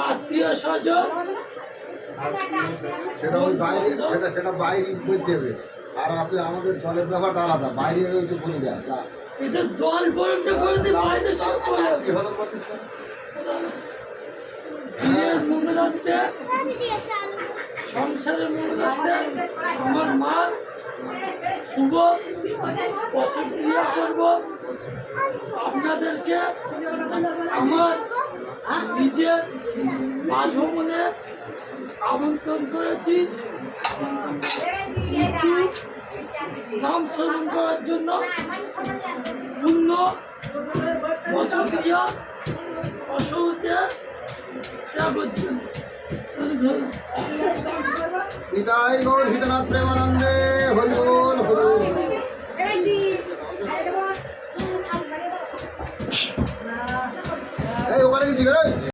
আত্মীয় স্বজন সেটা ওই বাইরে, সেটা বাইরে বলতে হবে। আর আছে আমাদের দলের ব্যাপারটা আলাদা, বাইরে ওইটু বলে দেয়। এটা দল বলতে বলতে বাইরে সব করে বিয়ের মঙ্গলাতে সংসারের মঙ্গলাতে আমার মা শুভ বছর ক্রিয়া করব। আপনাদেরকে আমার নিজের বাসভবনে আমন্ত্রণ করেছি একটু নাম স্মরণ করার জন্য, পূর্ণ বছর ক্রিয়া অসহজে ত্যাগের জন্য। নিতাই গৌর হিতনাথ প্রেমানন্দে হরি বল হরি বল। এই ওখানে কি